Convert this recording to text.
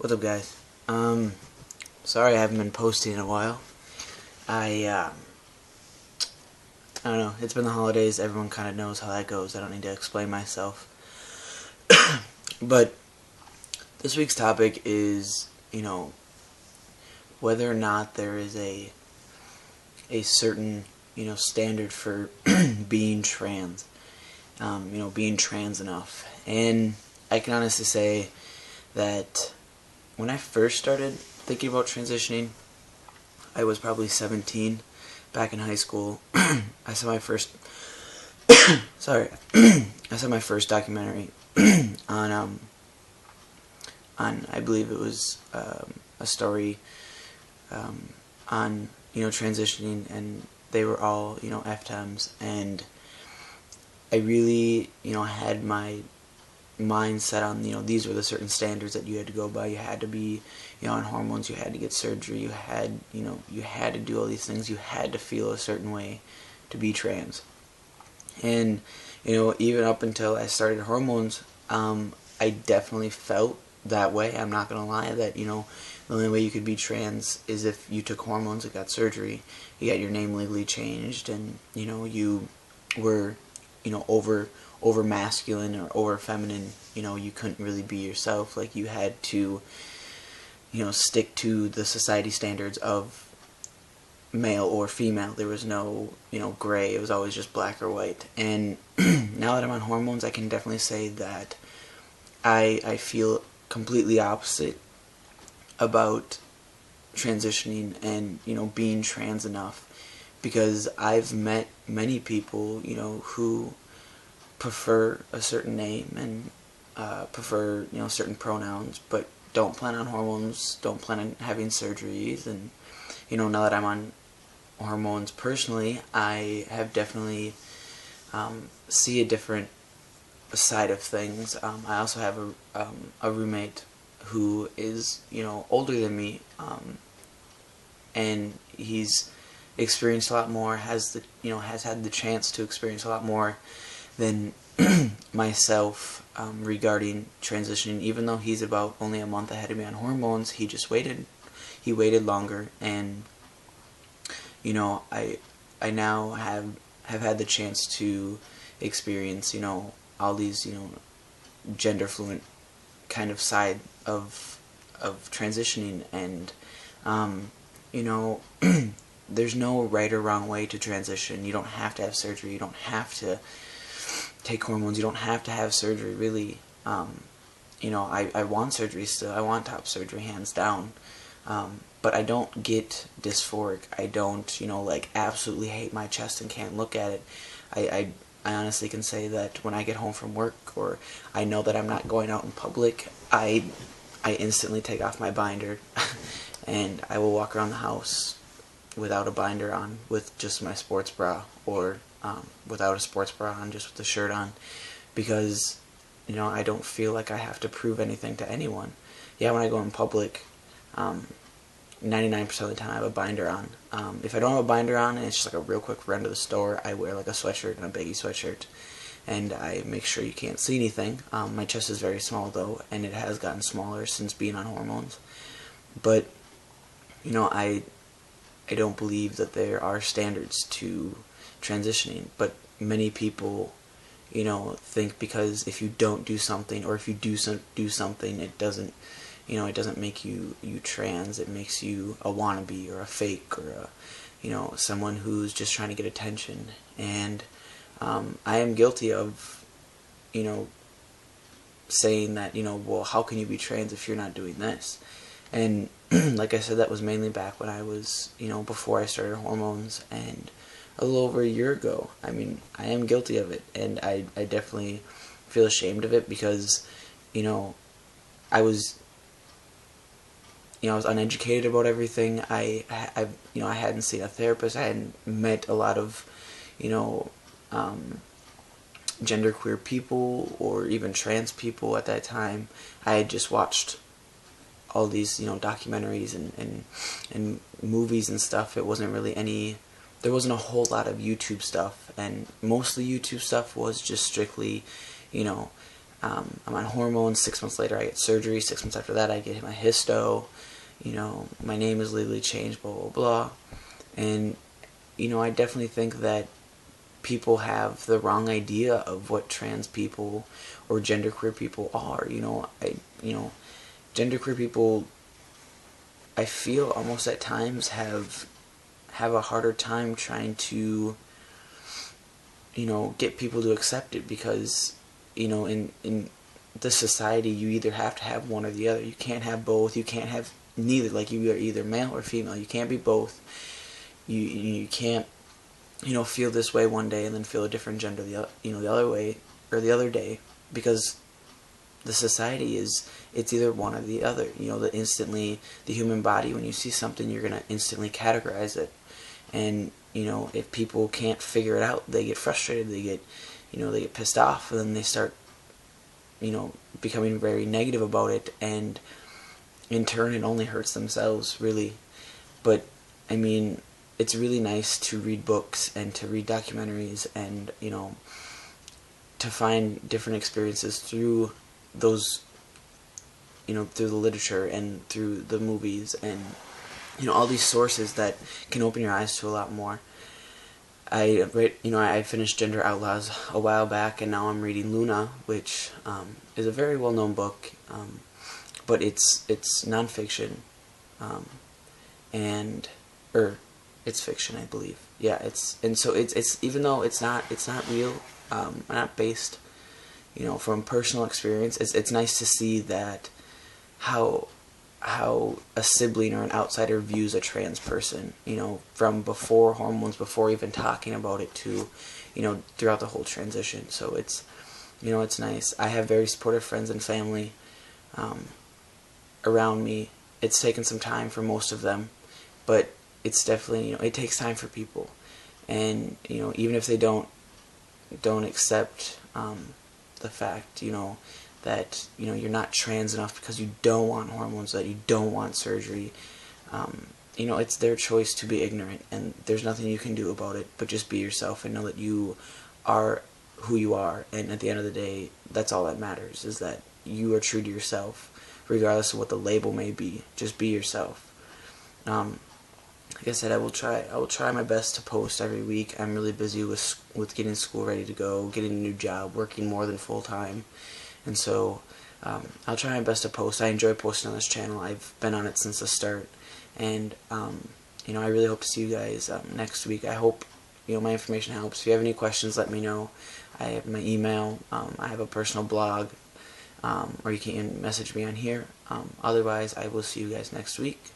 What's up, guys? Sorry I haven't been posting in a while. I don't know, it's been the holidays, everyone kind of knows how that goes, I don't need to explain myself. But this week's topic is, whether or not there is a certain, standard for being trans. Being trans enough. And I can honestly say that when I first started thinking about transitioning, I was probably 17, back in high school. I saw my first I saw my first documentary on I believe it was a story on transitioning, and they were all FTMs, and I really had my mind set on these were the certain standards that you had to go by. You had to be on hormones, you had to get surgery, you had you had to do all these things, you had to feel a certain way to be trans. And even up until I started hormones, I definitely felt that way. I'm not gonna lie, that the only way you could be trans is if you took hormones and got surgery, you got your name legally changed, and you were over masculine or over feminine. You couldn't really be yourself. Like, you had to stick to the society standards of male or female. There was no gray. It was always just black or white. And now that I'm on hormones, I can definitely say that I feel completely opposite about transitioning and being trans enough, because I've met many people who prefer a certain name and prefer certain pronouns, but don't plan on hormones, don't plan on having surgeries. And now that I'm on hormones personally, I have definitely see a different side of things. I also have a roommate who is older than me, and he's experienced a lot more, has had the chance to experience a lot more than myself regarding transitioning. Even though he's about only a month ahead of me on hormones, he waited longer. And I now have had the chance to experience all these gender fluent kind of side of transitioning. And there's no right or wrong way to transition. You don't have to have surgery, you don't have to take hormones, you don't have to have surgery, really. I want surgery still, I want top surgery, hands down. But I don't get dysphoric. I don't, like, absolutely hate my chest and can't look at it. I honestly can say that when I get home from work, or I know that I'm not going out in public, I instantly take off my binder and I will walk around the house without a binder on, with just my sports bra, or without a sports bra on, just with the shirt on, because I don't feel like I have to prove anything to anyone. Yeah, when I go in public, 99% of the time I have a binder on. If I don't have a binder on and it's just like a real quick run to the store, I wear like a sweatshirt and a baggy sweatshirt, and I make sure you can't see anything. My chest is very small though, and it has gotten smaller since being on hormones. But I don't believe that there are standards to transitioning, but many people think because if you don't do something, or if you do something, it doesn't make you trans. It makes you a wannabe, or a fake, or someone who's just trying to get attention. And I am guilty of saying that well, how can you be trans if you're not doing this? And like I said, that was mainly back when I was before I started hormones, and a little over a year ago. I mean, I am guilty of it, and I definitely feel ashamed of it, because I was uneducated about everything. I hadn't seen a therapist. I hadn't met a lot of genderqueer people, or even trans people at that time. I had just watched all these documentaries and movies and stuff. It wasn't really there wasn't a whole lot of YouTube stuff, and most of the YouTube stuff was just strictly I'm on hormones. 6 months later, I get surgery. 6 months after that, I get my histo. My name is legally changed, blah, blah, blah. And, I definitely think that people have the wrong idea of what trans people or genderqueer people are. Genderqueer people, I feel almost at times have a harder time trying to, get people to accept it, because, in this society, you either have to have one or the other. You can't have both. You can't have neither. Like, you are either male or female. You can't be both. You can't, feel this way one day and then feel a different gender the other way, or the other day, because the society it's either one or the other. The human body, when you see something, you're going to instantly categorize it. And, if people can't figure it out, they get frustrated, they get pissed off, and then they start, becoming very negative about it, and in turn it only hurts themselves, really. But, I mean, it's really nice to read books and to read documentaries and, to find different experiences through those, through the literature and through the movies and, all these sources that can open your eyes to a lot more. I finished Gender Outlaws a while back, and now I'm reading Luna, which is a very well-known book, but it's nonfiction, it's fiction, I believe. Yeah, it's even though it's not real, not based, from personal experience. It's nice to see that how a sibling or an outsider views a trans person, from before hormones, before even talking about it, to, throughout the whole transition. So it's nice. I have very supportive friends and family around me. It's taken some time for most of them, but it's definitely, it takes time for people. And, even if they don't accept the fact, that you're not trans enough because you don't want hormones, that you don't want surgery, it's their choice to be ignorant, and there's nothing you can do about it but just be yourself and know that you are who you are. And at the end of the day, that's all that matters, is that you are true to yourself, regardless of what the label may be. Just be yourself. Like I said, I will try my best to post every week. I'm really busy with getting school ready to go, getting a new job, working more than full time. And so, I'll try my best to post. I enjoy posting on this channel. I've been on it since the start. And, I really hope to see you guys next week. I hope, my information helps. If you have any questions, let me know. I have my email. I have a personal blog. Or you can message me on here. Otherwise, I will see you guys next week.